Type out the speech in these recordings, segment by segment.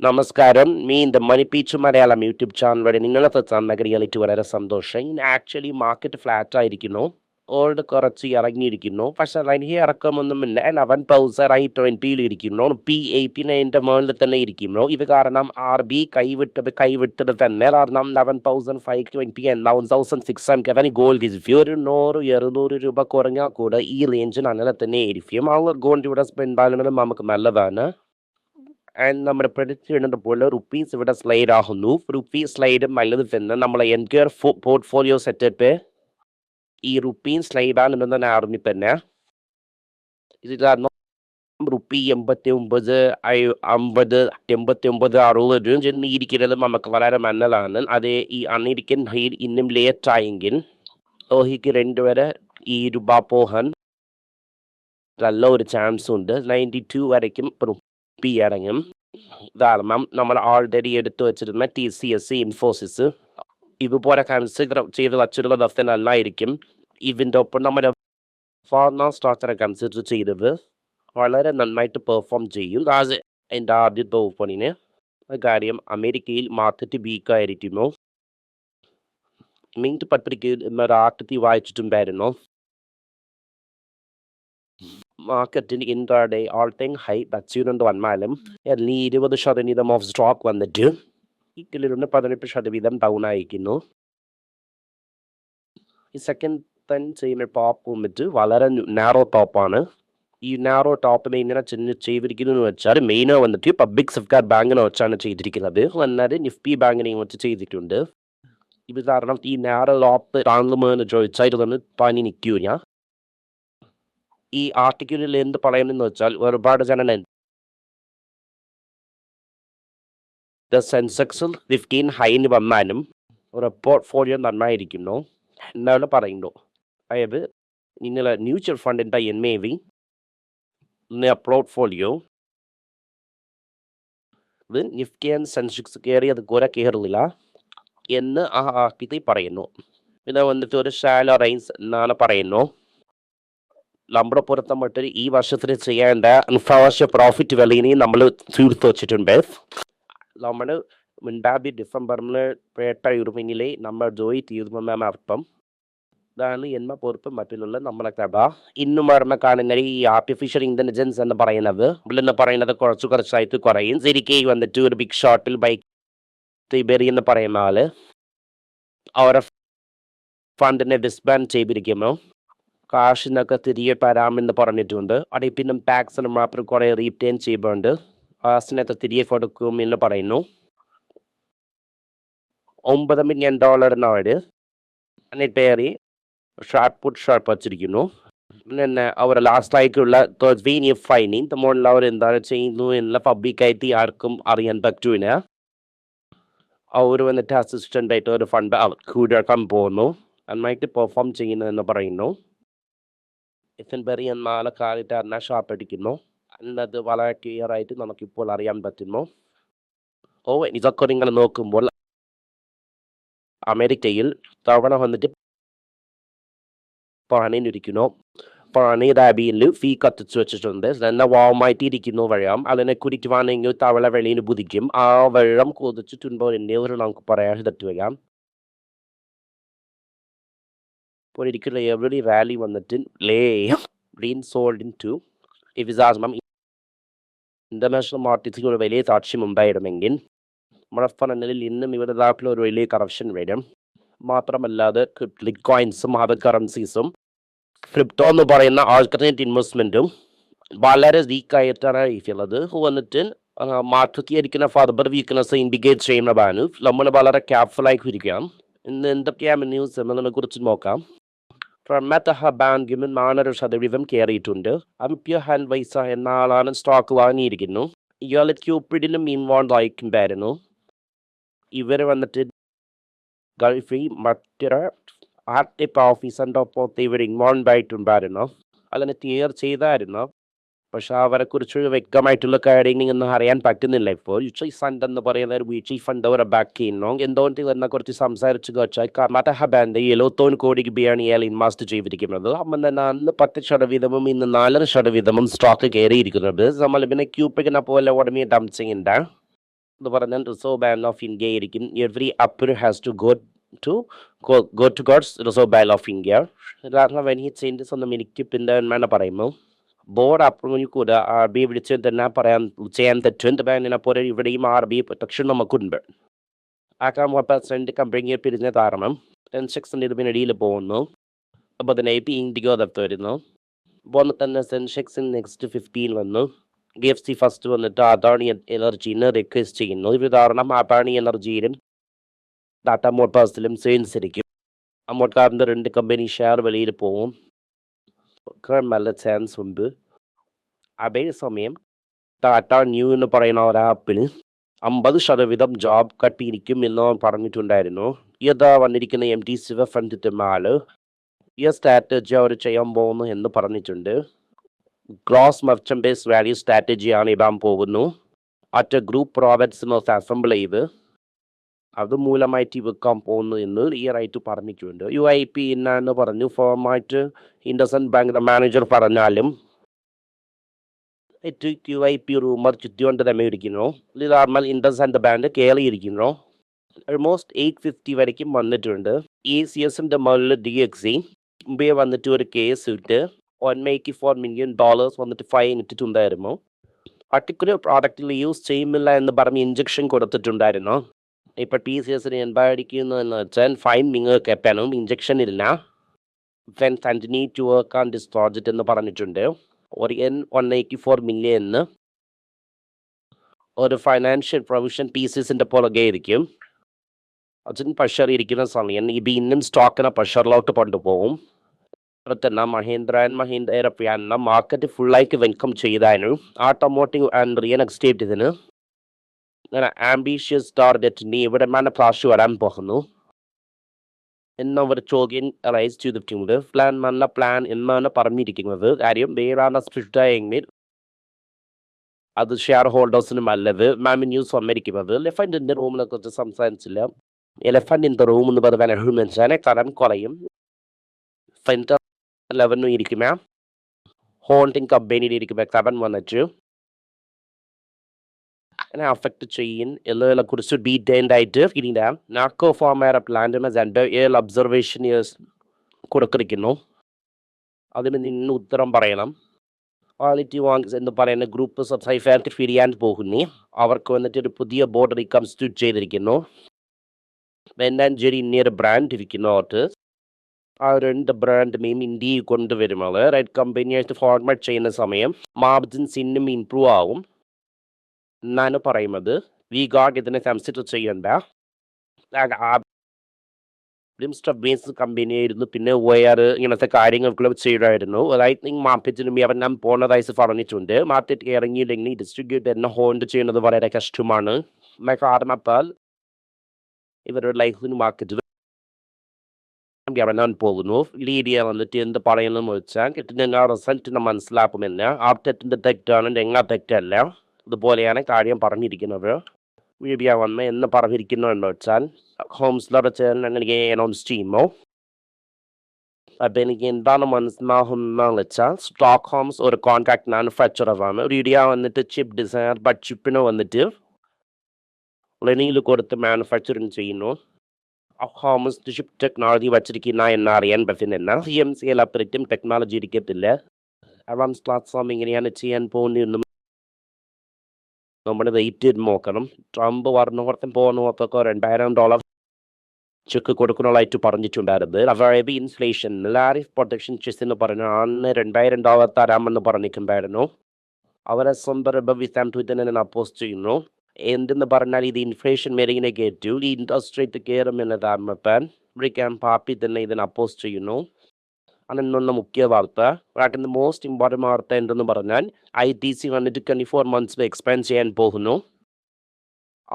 നമസ്കാരം. മണി peach Malayalam YouTube channel വഴി നിങ്ങളെ നഗരികളിട്ട് വളരെ സന്തോഷം. ഇന്ന് ആക്ച്വലി മാർക്കറ്റ് ഫ്ലാറ്റ് ആയിരിക്കുന്നു. ഓൾഡ് കുറച്ച് ഇറങ്ങിയിരിക്കുന്നു. പക്ഷെ എനിക്ക് ഇറക്കമൊന്നുമില്ല. 11,820 ഇരിക്കുന്നു. P18 അതിൻ്റെ മുകളിൽ തന്നെ ഇരിക്കുന്നു. ഇത് കാരണം RB കൈവിട്ടത് തന്നെ. കാരണം 11,520 and 11,600 ഗോൾഡ് ഇരിക്കും. ഒരു 100-200 രൂപ കുറഞ്ഞാൽ കൂടെ ഈ റേഞ്ചിൽ അങ്ങനെ തന്നെ ഇരിക്കും. ആ ഗോൾഡ് ഇവിടെ സ്പെൻഡ് ആയാലും നമുക്ക് നല്ലതാണ്. ആൻഡ് നമ്മുടെ പ്രൊഡിക്റ്റ് ചെയ്യുന്നത് പോലെ റുപ്പീസ് ഇവിടെ സ്ലൈഡ് ആകുന്നു. റുപ്പീസ് സ്ലൈഡ് നല്ലത് തന്നെ നമ്മളെ എൻകെയർ പോർട്ട്ഫോളിയോ സെറ്റപ്പ് ഈ റുപ്പീസ് സ്ലൈഡ് ആണെന്ന് ആർമി തന്നെ. ഇത് കാരണം റുപ്പി 89, 50, 89, 60 ഇരിക്കുന്നത് നമുക്ക് വളരെ നല്ലതാണ്. അത് ഈ അമേരിക്കൻ ഹൈൽ ഇന്നും ലേറ്റ് ആയെങ്കിൽ ഓഹിക്ക് 2 വരെ ഈ രൂപ പോകാൻ നല്ല ഒരു ചാൻസ് ഉണ്ട്. 92 വരയ്ക്കും റുപ്പി ഇറങ്ങും. കാരണം നമ്മൾ ഓൾറെഡി എടുത്തു വെച്ചിരുന്ന TCS, ഇൻഫോസിസ് ഇതുപോലെ കൺസിഡർ ചെയ്ത് വച്ചിരുന്നത് നന്നായിരിക്കും. ഇതിൻ്റെ ഒപ്പം നമ്മുടെ ഫോർണ സ്റ്റോക്കിനെ കൺസിഡർ ചെയ്തത് വളരെ നന്നായിട്ട് പെർഫോം ചെയ്യും. അത് എൻ്റെ ആദ്യത്തെ ഓപ്പണിന് കാര്യം അമേരിക്കയിൽ മാർക്കറ്റ് വീക്കായിരിക്കുന്നു. മിന്റ് പത്രികയിൽ ഇന്നൊരു ആർട്ടിക്കിൾ വായിച്ചിട്ടുണ്ടായിരുന്നു. മാർക്കറ്റിന് intraday all time high touch വന്നാലും 20% ഓഫ് സ്റ്റോക്ക് വന്നിട്ട് ഇതിലിരുന്ന് 18% ഡൗൺ ആയിരിക്കുന്നു. ഈ സെക്കൻഡ് തൻ ചെയ്യുന്ന ടോപ്പ് വന്നിട്ട് വളരെ നാരോ ടോപ്പാണ്. ഈ നാരോ ടോപ്പിനെ ഇങ്ങനെ ചെയ്തിരിക്കുന്നു എന്ന് വെച്ചാൽ മെയിനോ വന്നിട്ട് പബ്ലിക് സെക്ടർ ബാങ്കിനെ വെച്ചാണ് ചെയ്തിരിക്കുന്നത്. എന്നാൽ നിഫ്റ്റി ബാങ്കിനെയും വെച്ച് ചെയ്തിട്ടുണ്ട്. ഇത് കാരണം ഈ നാരോ ടോപ്പ് താങ്ങുമെന്ന് ചോദിച്ചാൽ ഇതൊന്ന് പനി നിൽക്കൂല. ഈ ആർട്ടിക്കിളിൽ എന്ത് പറയുമെന്ന് വെച്ചാൽ ഒരുപാട് ജനം സെൻസെക്സും 15 ഹൈന് വന്നാലും ഒരു പോർട്ട്ഫോളിയോ നന്നായിരിക്കുന്നു എന്നാണ് പറയുന്നു. അതായത് നിങ്ങളെ മ്യൂച്വൽ ഫണ്ടിൻ്റെ NAV പോർട്ട്ഫോളിയോ ഇത് നിഫ്റ്റി ആൻഡ് സെൻസെക്സ് കയറി അത് കുറെ കയറില്ല എന്ന് ആ ആർട്ടിക്കിൾ പറയുന്നു. പിന്നെ വന്നിട്ട് ഒരു ഷാലോ റേഞ്ച് എന്നാണ് പറയുന്നു. നമ്മുടെ പുറത്തമിട്ട് ഈ വർഷത്തിൽ ചെയ്യേണ്ട അൻഫാവശ്യ പ്രോഫിറ്റ് വിലയിനെയും നമ്മൾ തീർത്ത് വെച്ചിട്ടുണ്ട്. നമ്മൾ മുൻപാബി ഡിസംബറിൽ പേട്ട യൂറോപ്പിനിലെ നമ്മൾ ജോയി തീർന്നെന്നാണ് അർത്ഥം. ഇതാണ് എന്ന പൊറുപ്പ് മറ്റുള്ള നമ്മളെ കഥ. ഇന്നും വരുന്ന കാണുന്ന ഈ ആർട്ടിഫിഷ്യൽ ഇൻ്റലിജൻസ് എന്ന് പറയുന്നത് എന്ന് പറയുന്നത് കുറച്ചായിട്ട് കുറയും. ശരിക്കും വന്നിട്ട് ഒരു ബിഗ് ഷോട്ടിൽ ബൈക്ക് തിബേറി എന്ന് പറയുന്ന ആള് അവരെ ഫണ്ടിനെ ഡിസ്ബാൻഡ് ചെയ്തിരിക്കുന്നു. കാശിനൊക്കെ തിരികെ തരാമെന്ന് പറഞ്ഞിട്ടുണ്ട്. അതിൽ പിന്നെ ടാക്സിന് മാത്രം കുറേ റീറ്റെയിൻ ചെയ്യുന്നുണ്ട്. കാശിനൊക്കെ തിരികെ കൊടുക്കും എന്ന് പറയുന്നു. $9 മില്യൺ പേര് ഷാർപ്പ് വച്ചിരിക്കുന്നു. പിന്നെ അവർ ലാസ്റ്റായിട്ടുള്ള ഫൈനിങ് മുകളിൽ അവർ എന്താണ് ചെയ്യുന്നു എന്നുള്ള പബ്ലിക്കായിട്ട് ആർക്കും അറിയാൻ പറ്റൂല. അവർ വന്നിട്ട് അസിസ്റ്റൻ്റ് ആയിട്ട് ഒരു ഫണ്ട് കൂടാക്കാൻ പോകുന്നു. നന്നായിട്ട് പെർഫോം ചെയ്യുന്നതെന്ന് പറയുന്നു. എസ്എൻബെറി എന്നാണ് കാലിട്ടാറിനെ ഷാപ്പ് അടിക്കുന്നു എന്നത് വളരെ ക്ലിയർ ആയിട്ട് നമുക്കിപ്പോൾ അറിയാൻ പറ്റുന്നു. ഇതൊക്കെ നിങ്ങൾ നോക്കുമ്പോൾ അമേരിക്കയിൽ തവണ വന്നിട്ട് പണിയിരിക്കുന്നു. പണി ഡാബിയിൽ ഫീ കത്തിച്ചു വെച്ചിട്ടുണ്ട്. എന്നാൽ വാമായിട്ട് ഇരിക്കുന്നു വെള്ളം. അതിനെ കുടിക്കുവാണെങ്കിൽ തവള വെളിയിൽ ബുധിക്കും. ആ വെള്ളം കൊതിച്ചിട്ടുണ്ടോ എന്നേ ഒരു നമുക്ക് പറയാൻ പറ്റുക. ഒരിക്കലും എവറി റാലി വന്നിട്ട് ഗ്രീൻ സോൾഡ് ഇൻ ടു ഇവിസാസ്മം ഇന്റർനാഷണൽ മാർക്കറ്റിൽ ഒരു വലിയ സാക്ഷ്യം ഉണ്ടായിരുന്നെങ്കിൽ നമ്മുടെ ഫണ്ടിൽ ഇന്നും ഇവരുടെ ഒരു വലിയ കറപ്ഷൻ വരും. മാത്രമല്ലാതെ കോയിൻസും അതർ കറൻസീസും ക്രിപ്റ്റോ എന്ന് പറയുന്ന ആൾട്ടർനേറ്റ് ഇൻവെസ്റ്റ്മെൻറ്റും വളരെ വീക്കായിട്ടാണ് ഇരിക്കുന്നത്. വന്നിട്ട് മാർക്കറ്റിൽ ഇരിക്കുന്ന ഫർദർ വീക്ക്നെസ് ഇൻഡിക്കേറ്റ് ചെയ്യുന്നതാണ്. നമ്മൾ വളരെ കെയർഫുള്ളായി ഇരിക്കാം. ഇന്ന് എന്തൊക്കെയാണ് ന്യൂസ് എന്നതിനെ കുറിച്ച് നോക്കാം. മെറ്റഹ ബാങ്കിന് 4% കയറിയിട്ടുണ്ട്. അംപ്യ ഹാൻഡ് വൈസ എന്ന ആളാണ് സ്റ്റോക്ക് വാങ്ങിയിരിക്കുന്നു. ഇയാൾ ക്യൂപ്പിഡിലും ഇൻവോൾവ് ആയിട്ടുണ്ടായിരുന്നു. ഇവർ വന്നിട്ട് ഗൾഫിൽ മറ്റൊരു ആർട്ടിപ്പ് ഓഫീസറിൻ്റെ ഒപ്പത്ത് ഇവർ ഇൻവോൾവ് ആയിട്ടുണ്ടായിരുന്നു. അതിനെ ക്ലിയർ ചെയ്തായിരുന്നു. പക്ഷെ അവരെക്കുറിച്ച് വ്യക്തമായിട്ടുള്ള കാര്യങ്ങളൊന്നും അറിയാൻ പറ്റുന്നില്ല ഇപ്പോൾ. മ്യൂച്വൽ ഫണ്ട് എന്ന് പറയുന്ന ഒരു മ്യൂച്വൽ ഫണ്ട് അവരെ ബാക്ക് ചെയ്യുന്നു. എന്തുകൊണ്ട് ഇതിനെക്കുറിച്ച് സംസാരിച്ചു വെച്ചാൽ മെറ്റഹ ബാങ്ക് 70 കോടി രൂപയാണ് ഇയാൾ ഇൻവെസ്റ്റ് ചെയ്തിരിക്കുന്നത്. അപ്പം തന്നെ അന്ന് 10% ഇന്ന് 4% സ്റ്റോക്ക് കയറിയിരിക്കുന്നത്. നമ്മൾ പിന്നെ ക്യൂപ്പിക്കിനെ പോലെ ഉടനെ ഡംപ് ചെയ്യണ്ട. എന്ന് പറഞ്ഞാൽ റിസർവ് ബാങ്ക് ഓഫ് ഇന്ത്യ ആയിരിക്കും. Every upper has to go towards reserve bank of India. കാരണം when he changes ഒന്നും എനിക്ക് പിന്നെ വേണം പറയുമ്പോൾ ബോർഡ് അപ്രൂവൽ കൂടെ ആർ ബി വിളിച്ച് തന്നെ ചെയ്യാൻ തെറ്റും. ബാങ്കിനെ പോലെ ഇവിടെയും ആർ ബി പ്രൊട്ടക്ഷൻ നമുക്കുണ്ട്. ആ കമ്പനി പിരിഞ്ഞ കാരണം സെൻസെക്സിൻ്റെ ഇതിനിടയിൽ പോകുന്നു. അപ്പോൾ തന്നെ ഇൻഡിഗോ അകത്ത് വരുന്നു. അപ്പോൾ തന്നെ സെൻസെക്സിൻ നെക്സ്റ്റ് 15 വന്നു. GFC ഫസ്റ്റ് വന്നിട്ട് അദാണി എനർജീനെ റിക്വസ്റ്റ് ചെയ്യുന്നു. ഇത് കാരണം അദാണി എനർജിയിലും ടാറ്റ മോട്ടോഴ്സിലും സെയിൽസ് ഇരിക്കും. അമ്മോട്ടാറിൻ്റെ 2 കമ്പനി ഷെയർ വെളിയിൽ പോകും. നല്ല ചാൻസ് ഉണ്ട്. അതേസമയം ടാറ്റ ന്യൂ എന്ന് പറയുന്ന ഒരു ആപ്പിൽ 50% ജോബ് കട്ടിയിരിക്കും എന്ന് പറഞ്ഞിട്ടുണ്ടായിരുന്നു. ഇതാ വന്നിരിക്കുന്ന MD ശിവഫണ്ടിമാള് ഈ സ്ട്രാറ്റജി അവർ ചെയ്യാൻ പോകുന്നു എന്ന് പറഞ്ഞിട്ടുണ്ട്. ഗ്രോസ് മെർച്ചൻഡൈസ് വാല്യൂ സ്ട്രാറ്റജിയാണ് ഇടാൻ പോകുന്നു. അറ്റ ഗ്രൂപ്പ് പ്രോഡക്ട്സിനെ അസംബിൾ ചെയ്ത് അത് മൂലമായിട്ട് വെക്കാൻ പോകുന്നു എന്ന് ആയിട്ട് പറഞ്ഞിട്ടുണ്ട്. UIP എന്ന് പറഞ്ഞു ഫോമായിട്ട് ഇൻഡസ്ഇൻഡ് ബാങ്കിൻ്റെ മാനേജർ പറഞ്ഞാലും QIP റൂമർ ചുറ്റിക്കൊണ്ട് തന്നെ ഇരിക്കുന്നു. ഇത് നോർമൽ ഇൻഡസ്ഇൻഡ് ബാങ്ക് കയറിയിരിക്കുന്നു. ഓൾമോസ്റ്റ് 850 വരയ്ക്കും വന്നിട്ടുണ്ട്. ECSൻ്റെ മുകളിൽ DXE മുമ്പേ വന്നിട്ട് ഒരു കേസ് ഇട്ട് $184 million വന്നിട്ട് ഫൈൻ ഇട്ടിട്ടുണ്ടായിരുന്നു. പർട്ടിക്കുലർ പ്രോഡക്റ്റിൽ യൂസ് ചെയ്യുന്നില്ല എന്ന് പറഞ്ഞ് ഇഞ്ചക്ഷൻ കൊടുത്തിട്ടുണ്ടായിരുന്നു. ഇപ്പോൾ TCSന് എന്തായിരിക്കുന്നതെന്ന് വെച്ചാൽ ഫൈൻ നിങ്ങൾക്ക് എപ്പോഴും ഇഞ്ചക്ഷൻ ഇല്ല, then continue to work on this project എന്ന് പറഞ്ഞിട്ടുണ്ട്. ഒരു $184 million ഒരു ഫൈനാൻഷ്യൽ പ്രൊവിഷൻ TCSൻ്റെ പുറകെ ഇരിക്കും. അതിന് പ്രഷർ ഇരിക്കുന്ന സമയം ഇത് ഇന്ത്യൻ സ്റ്റോക്കിനെ പ്രഷറിലോട്ട് കൊണ്ടുപോകും. തന്നെ മഹീന്ദ്ര ആൻഡ് മഹീന്ദ്ര എയർപ്ലാനിനെ മാർക്കറ്റ് ഫുള്ളായിട്ട് വെൽക്കം ചെയ്തായിരുന്നു. ഓട്ടോമോട്ടീവ് ആൻഡ് റിയൽ എസ്റ്റേറ്റിന് ആംബീഷ്യസ് ടാർഗറ്റിന് ഇവിടെ പ്രാവശ്യ വരാൻ പോകുന്നു എന്നവർ ചോദ്യം റൈസ് ചെയ്തിട്ടുണ്ട്. പ്ലാൻ എന്നാണ് പറഞ്ഞിരിക്കുന്നത്. കാര്യം വേറാണ് സ്പ്രിറ്റായെങ്കിൽ അത് ഷെയർ ഹോൾഡേഴ്സിനും നല്ലത്. ന്യൂസ് വന്നിരിക്കുന്നത് എലഫന്റിൻ്റെ റൂമിനെ കുറിച്ച് സംസാരിച്ചില്ല. എലഫന്റിൻ്റെ റൂം എന്ന് പറഞ്ഞാൽ കടം കുറയും. 11 ഇരിക്കുമേ ഹോൾഡിംഗ് കമ്പനിയിൽ ഇരിക്കുമ്പോൾ കടം വന്നിട്ട് അങ്ങനെ അഫക്റ്റ് ചെയ്യും എല്ലാം കുറിച്ച് ഡീറ്റെയിൽഡ് ആയിട്ട് ഇല്ല. നാക്കോ ഫോമേറെ പ്ലാന്റിന് 7 ഒബ്സർവേഷൻ ഇയേഴ്സ് കൊടുത്തിരിക്കുന്നു. അതിന് നിന്ന് ഉത്തരം പറയണം. ക്വാളിറ്റി വാങ്സ് എന്ന് പറയുന്ന ഗ്രൂപ്പ് സബ്സൈഫായിട്ട് ഫിരിയാൻ പോകുന്നു. അവർക്ക് വന്നിട്ട് ഒരു പുതിയ ബോർഡ് റീകൺസ്റ്റിറ്റ്യൂട്ട് ചെയ്തിരിക്കുന്നു. വെന്നാഞ്ചേരി ഇന്നൊരു ബ്രാൻഡ് ഇരിക്കുന്നു. അവർക്ക് ആ 2 ബ്രാൻഡിനെയും ഇന്ത്യയിൽ കൊണ്ടുവരുമ്പോൾ റൈറ്റ് കമ്പനിയായിട്ട് ഫോർമാറ്റ് ചെയ്യുന്ന സമയം മാർജിൻസ് ഇന്നും ഇംപ്രൂവ് ആവും എന്നാണ് പറയുന്നത്. വി ഗോട്ട് ഇതിനെ കൺസിഡർ ചെയ്യേണ്ട ബേസ് കമ്പനിയായിരുന്നു. പിന്നെ വയർ ഇങ്ങനത്തെ കാര്യങ്ങൾക്കുള്ള ചെയ്തായിരുന്നു. ഐ തിങ്ക് മാർക്കറ്റിനും അവൻ പോണതായിട്ട് പറഞ്ഞിട്ടുണ്ട്. മാർക്കറ്റ് ഇറങ്ങിയില്ലെങ്കിൽ ഡിസ്ട്രിബ്യൂട്ട് തന്നെ ഹോൾഡ് ചെയ്യുന്നത് വളരെ കഷ്ടമാണ്. കാരണത്താൽ ഇവരുടെ ലൈഫിന് മാർക്കറ്റ് ഇറങ്ങാൻ പോകുന്നു. ലീഡിയ വന്നിട്ട് എന്ത് പറയുന്നതെന്ന് വെച്ചാൽ കിട്ടുന്ന റിസൾട്ടിനെ മനസ്സിലാക്കുമെന്ന്. ആപ്റ്ററ്റിൻ്റെ തെറ്റാണ്, എങ്ങാ തെറ്റല്ല. ഇതുപോലെയാണ് കാര്യം പറഞ്ഞിരിക്കുന്നത്. വീഡിയോ വന്ന് എന്ന് പറഞ്ഞിരിക്കുന്നതെന്ന് വെച്ചാൽ ഹോംസിലൂടെ ചേർന്ന് അങ്ങനെ അനൗൺസ് ചെയ്യുമ്പോൾ അപ്പം എനിക്ക് എന്താണ് മനസ്സിലാകുന്നതെന്ന് വെച്ചാൽ സ്റ്റോക്ക് ഹോംസ് ഒരു കോൺട്രാക്ട് മാനുഫാക്ചറാണ്. വീഡിയോ വന്നിട്ട് ചിപ്പ് ഡിസൈനർ, ബട്ട് ചിപ്പിന് വന്നിട്ട് ലെനിയിൽ കൊടുത്ത് മാനുഫാക്ചറിങ് ചെയ്യുന്നു. ഹോംസ് ഷിപ്പ് ടെക്നോളജി വച്ചിരിക്കുന്ന എന്നറിയാൻ പറ്റുന്നില്ല. CMCL അപ്പുറത്തും ടെക്നോളജി ഇരിക്കത്തില്ല. അഡ്വാൻസ് പ്ലാറ്റ്ഫോം ഇങ്ങനെയാണ് ചെയ്യാൻ പോകുന്നതെന്നും നമ്മൾ വെയിറ്റ് ചെയ്ത് നോക്കണം. ട്രംപ് വർണ്ണവർത്തം പോകുന്നവർക്കൊക്കെ $2,000 ചെക്ക് കൊടുക്കുന്നതായിട്ട് പറഞ്ഞിട്ടുണ്ടായിരുന്നു. അതായത് ഇൻഫ്ലേഷൻ ലാരിഫ് പ്രൊട്ടക്ഷൻ ചെസ് എന്ന് പറഞ്ഞാൽ അന്ന് $2,000 തരാമെന്ന് പറഞ്ഞിട്ടുണ്ടായിരുന്നു. അവരെ സ്വന്തം വിസാംത്വത്തിനെ അപ്പോസ് ചെയ്യുന്നു. എന്തെന്ന് പറഞ്ഞാൽ ഇത് ഇൻഫ്ലേഷൻ മേലിങ്ങനെ കയറ്റു, ഈ ഇൻട്രസ്റ്റ് റേറ്റ് കയറുമെന്ന് താമപ്പാൻ അമേരിക്കൻ പാർട്ടി തന്നെ ഇതിനെ അപ്പോസ് ചെയ്യുന്നു. അതെന്നൊന്ന് മുഖ്യ വാർത്ത. വാട്ടിൻ്റെ മോസ്റ്റ് ഇമ്പോർട്ടൻ്റ് വാർത്ത എന്തെന്ന് പറഞ്ഞാൽ ITC വന്നിട്ട് 24 months എക്സ്പാൻഡ് ചെയ്യാൻ പോകുന്നു.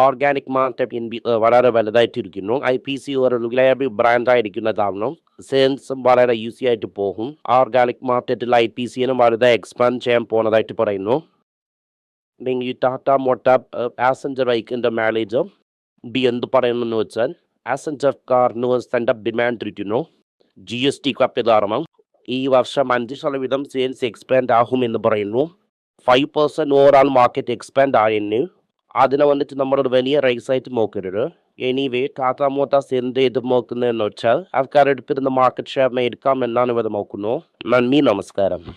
ഓർഗാനിക് മാർക്കറ്റ് വളരെ വലുതായിട്ടിരിക്കുന്നു. IPC ഒരു റിലയബിൾ ബ്രാൻഡായിരിക്കുന്നതാണ്. സെയിൽസും വളരെ ഈസി ആയിട്ട് പോകും. ഓർഗാനിക് മാർക്കറ്റിൽ IPCനും വലുതായി എക്സ്പാൻഡ് ചെയ്യാൻ പോകുന്നതായിട്ട് പറയുന്നു. ഈ ടാറ്റ മോട്ടോർ പാസഞ്ചർ ബൈക്കിൻ്റെ മാനേജർ എന്ത് പറയുന്നെന്ന് വെച്ചാൽ പാസഞ്ചർ കാറിന് സ്റ്റാൻഡപ്പ് ഡിമാൻഡ് ഇരിക്കുന്നു. GST കപ്പ് കാരണം ഈ വർഷം 5% സെയിൽസ് എക്സ്പാൻഡ് ആകുമെന്ന് പറയുന്നു. 5% ഓവറാൾ മാർക്കറ്റ് എക്സ്പാൻഡ് ആയിരുന്നു. അതിനെ വന്നിട്ട് നമ്മളൊരു വലിയ റേസായിട്ട് നോക്കരുത്. എനിവേ ടാറ്റ മോട്ടോഴ്സ് എന്ത് ചെയ്ത് നോക്കുന്നതെന്ന് വെച്ചാൽ ആൾക്കാരുടെ അടുത്തിരുന്ന് മാർക്കറ്റ് ഷെയർ എടുക്കാം എന്നാണ് ഇവർ നോക്കുന്നു. നന്ദി, നമസ്കാരം.